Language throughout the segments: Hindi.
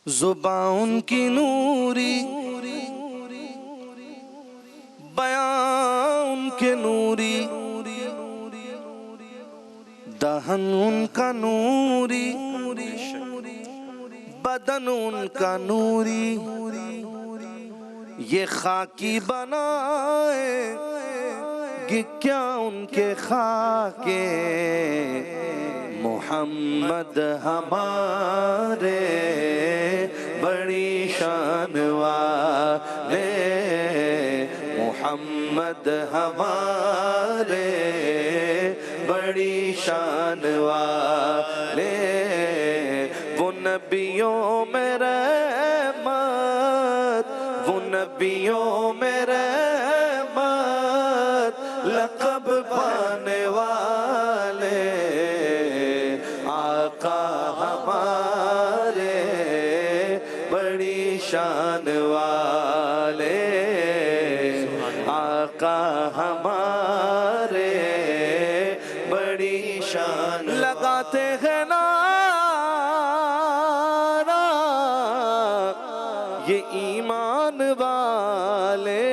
ज़ुबां उनकी नूरी, बयां उनके नूरी, दहन उनका नूरी, बदन उनका नूरी। ये खाकी बनाए कि क्या उनके खाके मोहम्मद हमारे बड़ी शान वाले, मोहम्मद हमारे बड़ी शान वाले। वो नबियों में रहमत, वो नबियों में रहमत, लक़ब पाने वाले आका हमारे बड़ी शान वाले, आका हमारे बड़ी शान। लगाते हैं नारा ये ईमान वाले,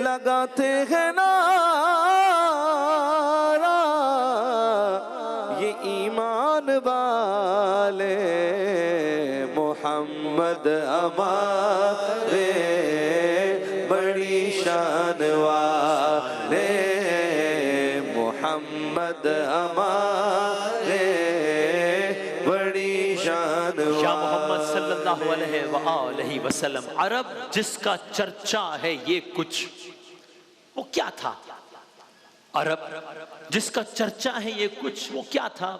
लगाते हैं नारा ये ईमान वाले। मोहम्मद हमारे बड़ी शान वाले, मोहम्मद हमारे बड़ी शान वाले। या मोहम्मद सल्लल्लाहु अलैहि वसल्लम। अरब जिसका चर्चा है ये कुछ, वो क्या था? अरब जिसका चर्चा है ये कुछ, वो क्या था?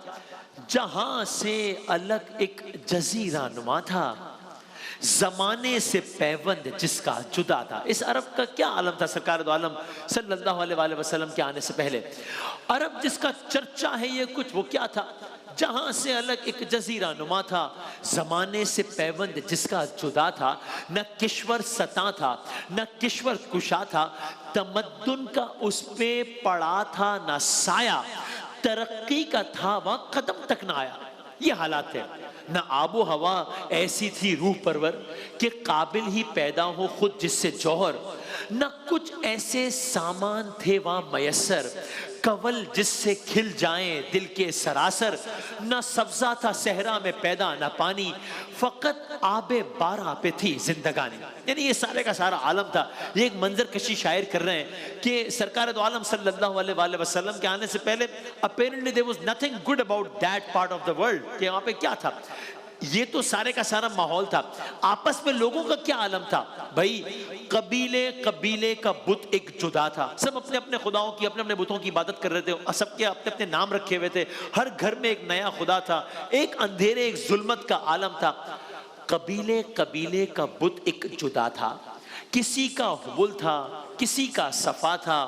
जहां से अलग एक जजीरा नुमा था, जमाने से पैबंद जिसका जुदा था। इस अरब का क्या आलम था सरकार दो आलम सल्लल्लाहु अलैहि वसल्लम के आने से पहले? अरब जिसका चर्चा है ये कुछ, वो क्या था? जहां से अलग एक जजीरा नुमा था, जमाने से पैबंद जिसका जुदा था। न किश्वर सता था, न किश्वर कुशा था, तमद्दुन का उस पे पड़ा था न साया, तरक्की का था वह कदम तक न आया। ये हालात है। न आबो हवा ऐसी थी रूह परवर कि काबिल ही पैदा हो खुद जिससे जौहर, न कुछ ऐसे सामान थे वहां मयसर कवल जिससे खिल जाएं दिल के सरासर। न सब्जा था सहरा में पैदा न पानी, फकत आबे बारा पे थी जिंदगानी। यानी ये सारे का सारा आलम था। ये एक मंजर कशी शायर कर रहे हैं कि सरकार दो आलम सल्लल्लाहु अलैहि वसल्लम के आने से पहले apparently there was nothing good about that part of the world. कि वहां पे क्या था? ये तो सारे का सारा माहौल था। आपस में लोगों का क्या आलम था भाई? कबीले कबीले का बुत एक जुदा था। सब अपने अपने खुदाओं की, अपने अपने बुतों की इबादत कर रहे थे। सबके अपने अपने नाम रखे हुए थे। हर घर में एक नया खुदा था। एक अंधेरे एक जुल्मत का आलम था। कबीले कबीले का बुत एक जुदा था। किसी का हुबुल था, किसी का सफा था।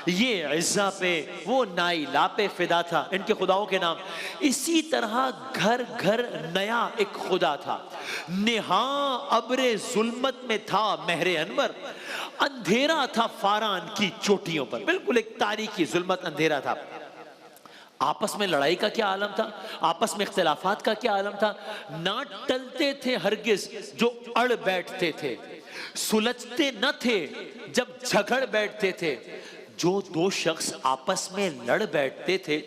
ये इज्जा पे वो नाइला पे फिदा था। इनके खुदाओं के नाम। इसी तरह घर घर नया एक खुदा था। नेहा अब्रे जुल्मत में था महरे अनवर, अंधेरा था फारान की चोटियों पर। बिल्कुल एक तारीकी जुल्मत अंधेरा था। आपस में लड़ाई का क्या आलम था? आपस में इख्तिलाफात का क्या आलम था? ना टलते थे हरगिज जो अड़ बैठते थे, सुलझते न थे जब झगड़ बैठते थे। जो दो शख्स आपस में लड़ बैठते थे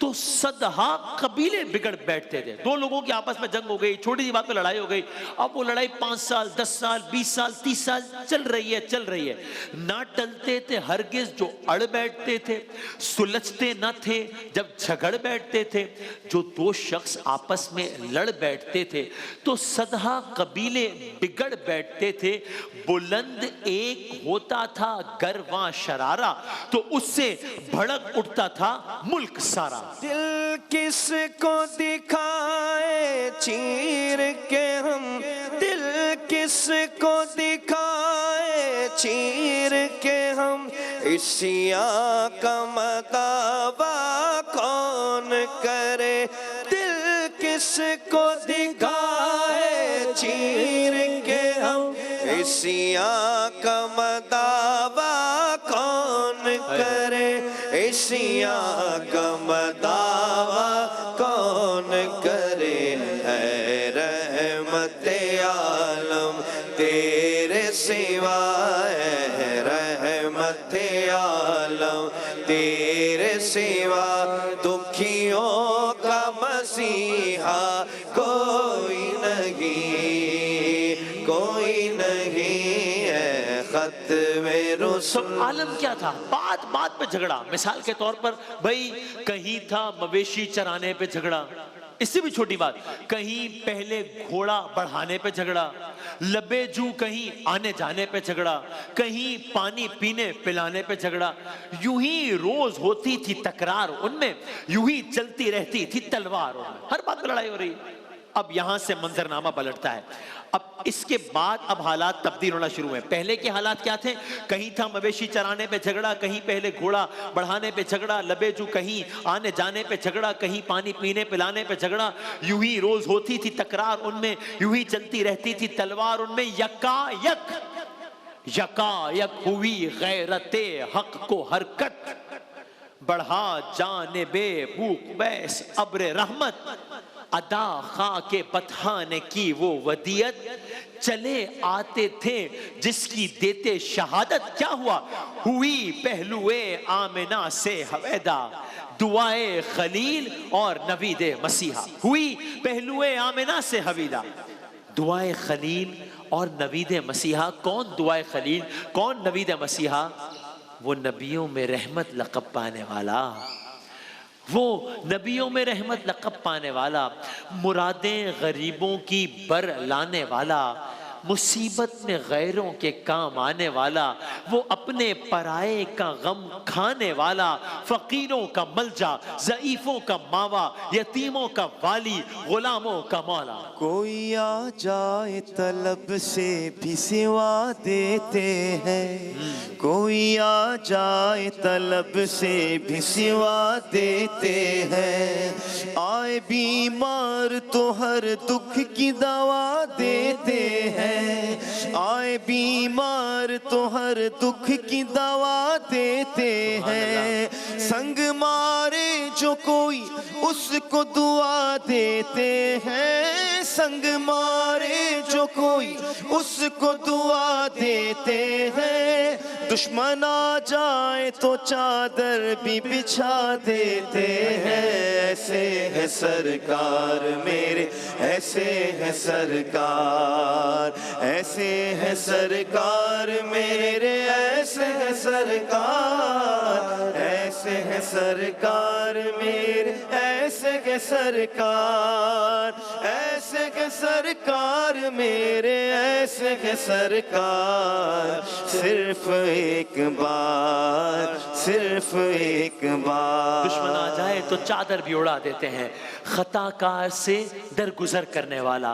तो सदहा कबीले बिगड़ बैठते थे। दो लोगों की आपस में जंग हो गई, छोटी सी बात पे लड़ाई हो गई। अब वो लड़ाई 5 साल 10 साल 20 साल 30 साल चल रही है। ना टलते थे हरगिज जो अड़ बैठते थे, सुलझते न थे जब झगड़ बैठते थे। जो दो शख्स आपस में लड़ बैठते थे तो सदहा कबीले बिगड़ बैठते थे। बुलंद एक होता था गरवा शरारा, तो उससे भड़क उठता था मुल्क सारा। दिल किसको दिखाए चीर के हम, दिल किसको दिखाए चीर के हम, इसिया का मताबा कौन करे। दिल किसको दिखाए चीर के हम, इसिया का मताबा कौन करे। इसिया का मदावा कौन करे है मसीहा कोई नहीं, कोई नहीं है खत्मे रसूल। सब आलम क्या था? बात बात पे झगड़ा। मिसाल के तौर पर भाई कहीं था मवेशी चराने पे झगड़ा, इससे भी छोटी बात, कहीं पहले घोड़ा बढ़ाने पे झगड़ा, लबेजू कहीं आने जाने पे झगड़ा, कहीं पानी पीने पिलाने पे झगड़ा। यूं ही रोज होती थी तकरार उनमें, यूं ही चलती रहती थी तलवार उनमें, हर बात पे लड़ाई हो रही। अब यहां से मंजरनामा पलटता है। अब इसके बाद अब हालात तब्दील होना शुरू हुए। पहले के हालात क्या थे? कहीं था मवेशी चराने पे झगड़ा, कहीं पहले घोड़ा बढ़ाने पे झगड़ा, लबेजू कहीं आने जाने पे झगड़ा, कहीं पानी पीने पिलाने पे झगड़ा। यूं ही रोज होती थी तकरार उनमें, यूं ही चलती रहती थी तलवार उनमें। यकायक हुई गैरते हक को हरकत, बढ़ा जानिबे बूक बैस अब्र रहमत, अदा खा के बतहाने की वो वदियत, चले आते थे जिसकी देते शहादत। क्या हुआ? हुई पहलुए आमिना से हवेदा, दुआए खलील और नवीदे मसीहा। हुई पहलुए आमिना से हवीदा, दुआए खलील और नवीदे मसीहा। कौन दुआए खलील, कौन नवीदे मसीहा? वो नबियों में रहमत लक़ब पाने वाला, वो नबियों में रहमत लक़ब पाने वाला, मुरादें गरीबों की बर लाने वाला, मुसीबत में गैरों के काम आने वाला, वो अपने पराये का गम खाने वाला, फकीरों का मलजा, ज़ईफों का मावा, यतीमों का वाली, गुलामों का मौला। कोई आ जाए तलब से भी सिवा देते हैं, कोई आ जाए तलब से भी सिवा देते हैं, आए बीमार तो हर दुख की दवा देते हैं, आए बीमार तो हर दुख की दवा देते हैं, संग मारे जो कोई उसको दुआ देते हैं, संग मारे जो कोई उसको दुआ देते हैं, दुश्मन आ जाए तो चादर भी बिछा देते हैं। ऐसे है सरकार मेरे, ऐसे है सरकार, ऐसे है सरकार मेरे, ऐसे है सरकार, ऐसे है सरकार मेरे, ऐसे है सरकार, ऐसे है सरकार मेरे, ऐसे है सरकार। सिर्फ एक बार, सिर्फ एक बार, दुश्मन आ जाए तो चादर भी उड़ा देते हैं। खताकार से दरगुजर करने वाला,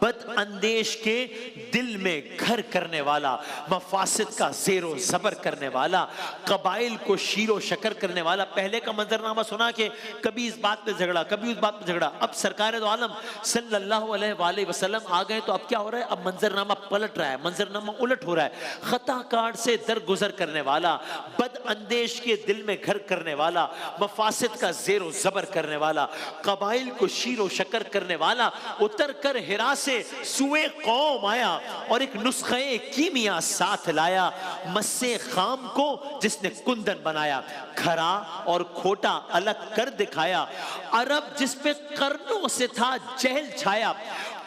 बदअंदेश के दिल में घर करने वाला, मफासिद का ज़ेरो ज़बर करने वाला, कबाइल को शीरो शकर करने वाला। पहले का मंजरनामा सुना कि कभी इस बात पे झगड़ा, कभी उस बात पे झगड़ा। अब सरकार दो आलम सल्लल्लाहु अलैहि वसल्लम आ गए तो अब क्या हो रहा है? अब मंजरनामा पलट रहा है, मंजरनामा उलट हो रहा है। खताकार से दरगुजर करने वाला, बदअंदेश के दिल में घर करने वाला, मफासिद का ज़ेरो ज़बर करने वाला, कबाइल को शीरो शकर करने वाला, उतर कर हिरा से सुए कौम आया और एक नुस्खे कीमिया साथ लाया, मस्से खाम को जिसने कुंदन बनाया, खरा और खोटा अलग कर दिखाया, अरब जिस पे कर्नों से था जहल छाया,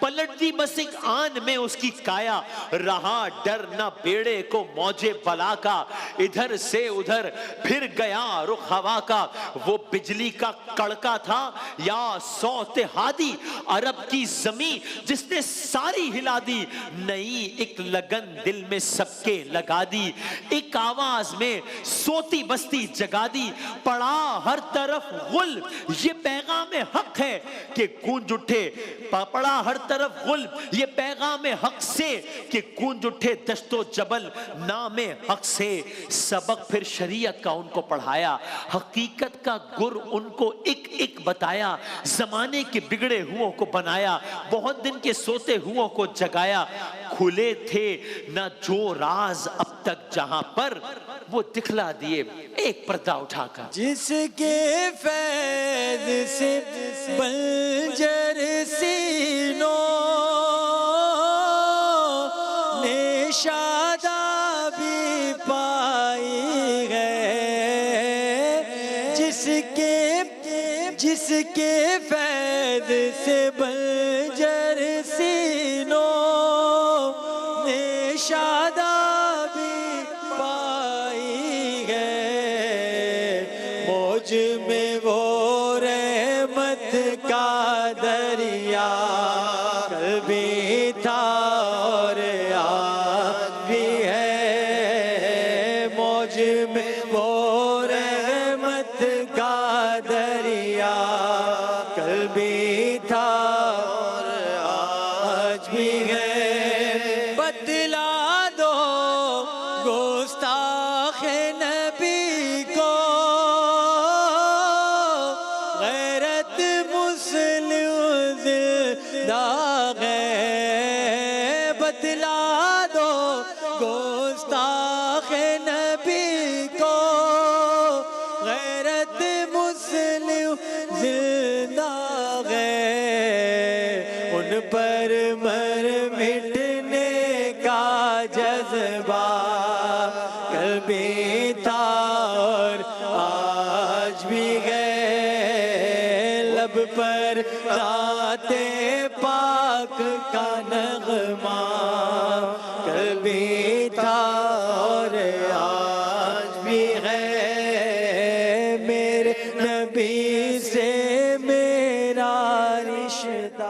पलट दी बस एक आन में उसकी काया, रहा डर न बेड़े को मौजे बला का, इधर से उधर फिर गया रुख हवा का, वो बिजली का कड़का था या सौते हादी, अरब की जमी जिसने सारी हिला दी, नई एक लगन दिल में सबके लगा दी, एक आवाज में सोती बस्ती जगा दी, पड़ा हर तरफ गुल ये पैगाम हक है कि गूंज उठे, पड़ा हर तरफ गुल ये पैगाम हक से कि गूंज उठे दश्तो जबल नामे हक से। सबक फिर शरीयत का उनको पढ़ाया, हकीकत का गुर उनको एक एक बताया, जमाने के बिगड़े हुओं को बनाया, बहुत दिन के सोते हुओं को जगाया, खुले थे न जो राज अब तक जहां पर वो दिखला दिए एक पर्दा उठाकर। जिसके फैज़ से बंजर सीनों ने शादाबी पाई है, जिसके फैज़ से बंजर सीनों ने शादाबी पाई है। मौज में वो रहमत का दरिया कल भी था और आज भी है। मौज में वो रहमत का दरिया कल भी था और आज भी है। बतला दो गुस्ताख नबी को गैरत मुस्लिम जिंदा है। बतला दो गुस्ताख नबी को गैरत मुस्लिम जिंदा है। उन पर मर मिटने का जज्बा कल भी था और आज भी है। लब पर राते पाक का नगमा कल भी